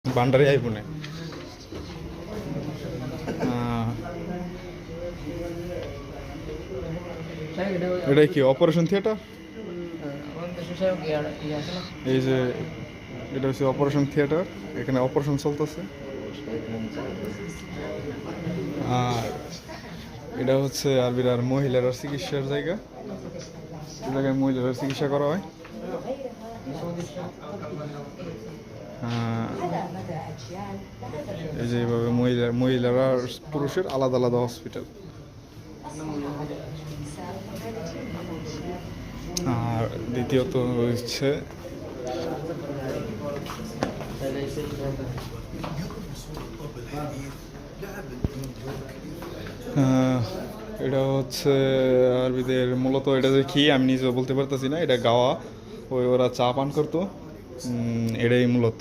ভান্ডারি আইবনে এটা কি operation theatre? এই যে এটা হচ্ছে অপারেশন থিয়েটার, এখানে অপারেশন চলতেছে। আর এটা হচ্ছে আরবিরার মহিলারা চিকিৎসার জায়গা, এই জায়গায় মহিলারা চিকিৎসা করা হয়। এই যে এইভাবে মহিলারা পুরুষের আলাদা আলাদা হসপিটাল। আর দ্বিতীয়ত হচ্ছে এটা হচ্ছে আরবিদের মূলত এটা যে কি আমি নিজেও বলতে পারতেছি না, এটা গাওয়া, ওই ওরা চা পান করতো, এটাই মূলত।